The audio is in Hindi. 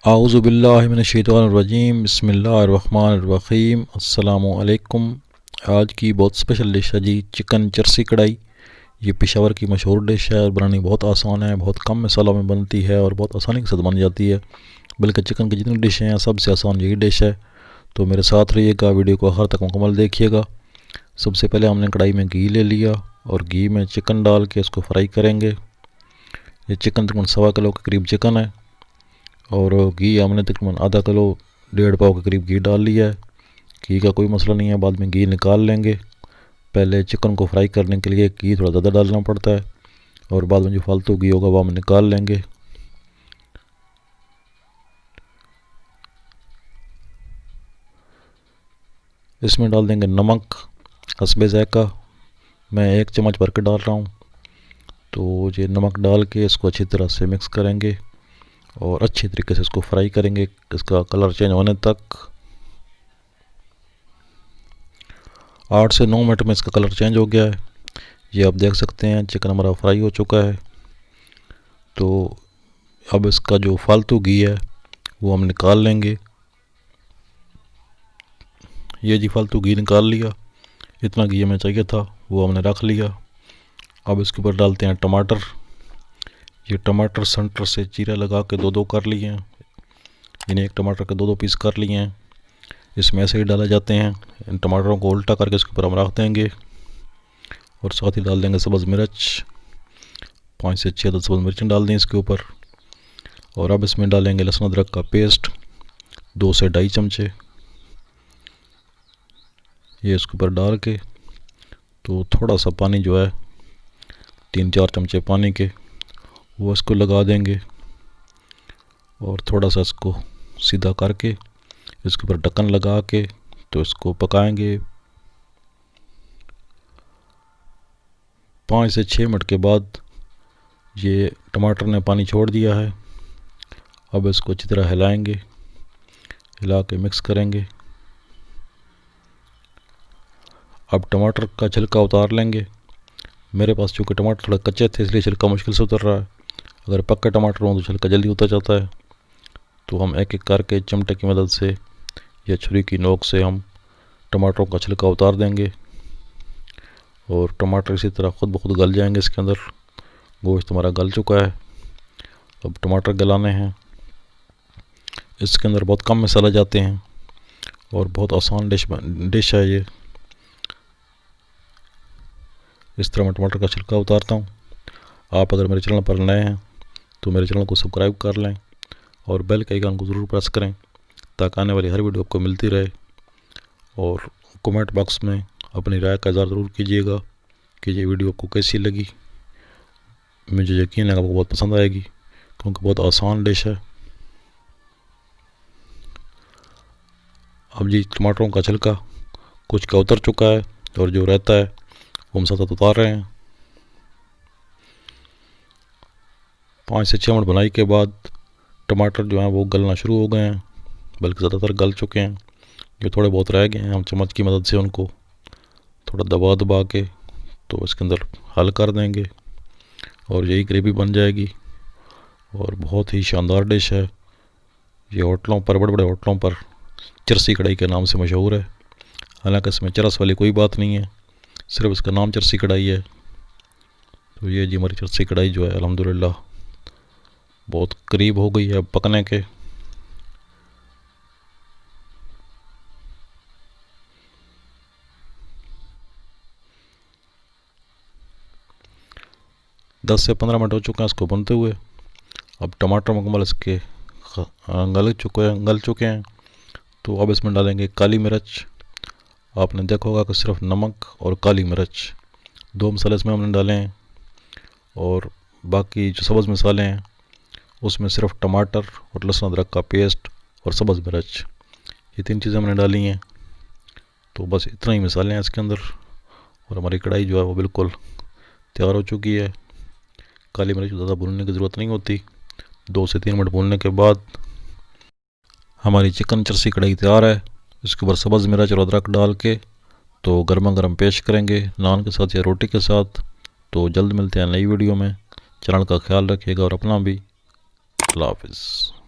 आऊज़ुबिल्लाहि मिनश्शैतानिर्रजीम बिस्मिल्लाहिर्रहमानिर्रहीम अस्सलामु अलैकुम। आज की बहुत स्पेशल डिश है जी, चिकन चरसी कढ़ाई। ये पेशावर की मशहूर डिश है और बनानी बहुत आसान है, बहुत कम मसालों में बनती है और बहुत आसानी के साथ बन जाती है। बल्कि चिकन की जितनी डिशें हैं सबसे आसान यही डिश है। तो मेरे साथ रहिएगा, वीडियो को आखिर तक मुकम्मल देखिएगा। सबसे पहले हमने कढ़ाई में घी ले लिया और घी में चिकन डाल के इसको फ्राई करेंगे। ये चिकन तकरीबन 1.25 किलो के करीब चिकन है और घी हमने तकरीबन आधा किलो 1.5 पाव के करीब घी डाल लिया है। घी का कोई मसला नहीं है, बाद में घी निकाल लेंगे। पहले चिकन को फ्राई करने के लिए घी थोड़ा ज़्यादा डालना पड़ता है और बाद में जो फालतू घी होगा वो हम निकाल लेंगे। इसमें डाल देंगे नमक हस्बे ज़ायका। मैं 1 चम्मच भर के डाल रहा हूँ। तो ये नमक डाल के इसको अच्छी तरह से मिक्स करेंगे और अच्छी तरीके से इसको फ्राई करेंगे, इसका कलर चेंज होने तक। 8 से 9 मिनट में इसका कलर चेंज हो गया है। ये आप देख सकते हैं चिकन हमारा फ्राई हो चुका है। तो अब इसका जो फालतू घी है वो हम निकाल लेंगे। ये जी फालतू घी निकाल लिया, इतना घी हमें चाहिए था वो हमने रख लिया। अब इसके ऊपर डालते हैं टमाटर। ये टमाटर सेंटर से चीरा लगा के दो कर लिए हैं, यानी एक टमाटर के दो पीस कर लिए हैं। इसमें ऐसे ही डाले जाते हैं। इन टमाटरों को उल्टा करके इसके ऊपर हम रख देंगे और साथ ही डाल देंगे सब्ज़ मिर्च। 5 से 6 सब्ज़ मिर्च डाल दें इसके ऊपर। और अब इसमें डालेंगे लहसुन अदरक का पेस्ट 2 से 2.5 चमचे। ये इसके ऊपर डाल के तो थोड़ा सा पानी जो है 3-4 चमचे पानी के वो इसको लगा देंगे और थोड़ा सा इसको सीधा करके इसके ऊपर ढक्कन लगा के तो इसको पकाएंगे। 5 से 6 मिनट के बाद ये टमाटर ने पानी छोड़ दिया है। अब इसको अच्छी तरह हिलाएंगे, हिला के मिक्स करेंगे। अब टमाटर का छिलका उतार लेंगे। मेरे पास चूँकि टमाटर थोड़ा कच्चे थे इसलिए छिलका मुश्किल से उतर रहा है। अगर पक्के टमाटर हों तो छिलका जल्दी उतर जाता है। तो हम एक एक करके चिमटे की मदद से या छुरी की नोक से हम टमाटरों का छिलका उतार देंगे और टमाटर इसी तरह खुद ब खुद गल जाएंगे। इसके अंदर गोश्त हमारा गल चुका है। अब टमाटर गलाने हैं। इसके अंदर बहुत कम मसाले जाते हैं और बहुत आसान डिश है ये। इस तरह मैं टमाटर का छिलका उतारता हूँ। आप अगर मेरे चैनल पर नए हैं तो मेरे चैनल को सब्सक्राइब कर लें और बेल के आइकन को ज़रूर प्रेस करें ताकि आने वाली हर वीडियो आपको मिलती रहे। और कमेंट बॉक्स में अपनी राय का इज़हार ज़रूर कीजिएगा कि ये वीडियो आपको कैसी लगी। मुझे यकीन है आपको बहुत पसंद आएगी क्योंकि बहुत आसान डिश है। अब जी टमाटरों का छिलका कुछ का उतर चुका है और जो रहता है वो हम साथ उतार रहे हैं। 5 से 6 मिनट बनाई के बाद टमाटर जो हैं वो गलना शुरू हो गए हैं, बल्कि ज़्यादातर गल चुके हैं। जो थोड़े बहुत रह गए हैं हम चम्मच की मदद से उनको थोड़ा दबा के तो इसके अंदर हल कर देंगे और यही ग्रेवी बन जाएगी। और बहुत ही शानदार डिश है। ये होटलों पर, बड़े बड़े होटलों पर चरसी कढ़ाई के नाम से मशहूर है। हालांकि इसमें चरस वाली कोई बात नहीं है, सिर्फ इसका नाम चरसी कढ़ाई है। तो ये जी हमारी चरसी कढ़ाई जो है अल्हम्दुलिल्लाह बहुत करीब हो गई है पकने के। दस से 15 मिनट हो चुके हैं इसको बनते हुए। अब टमाटर मुकम्मल इसके गल चुके हैं। तो अब इसमें डालेंगे काली मिर्च। आपने देखा होगा कि सिर्फ नमक और काली मिर्च 2 मसाले इसमें हमने डाले हैं और बाकी जो सब्ज़ मसाले हैं उसमें सिर्फ टमाटर और लहसुन अदरक का पेस्ट और सब्ज़ मिर्च, ये 3 चीज़ें हमने डाली हैं। तो बस इतना ही मसाले हैं इसके अंदर और हमारी कढ़ाई जो है वो बिल्कुल तैयार हो चुकी है। काली मिर्च ज़्यादा भूनने की ज़रूरत नहीं होती। 2 से 3 मिनट भूनने के बाद हमारी चिकन चरसी कढ़ाई तैयार है। इसके ऊपर सब्ज़ मिर्च और अदरक डाल के तो गर्मा गर्म पेश करेंगे नान के साथ या रोटी के साथ। तो जल्द मिलते हैं नई वीडियो में। चैनल का ख्याल रखिएगा और अपना भी। अल्लाह हाफ़िज़।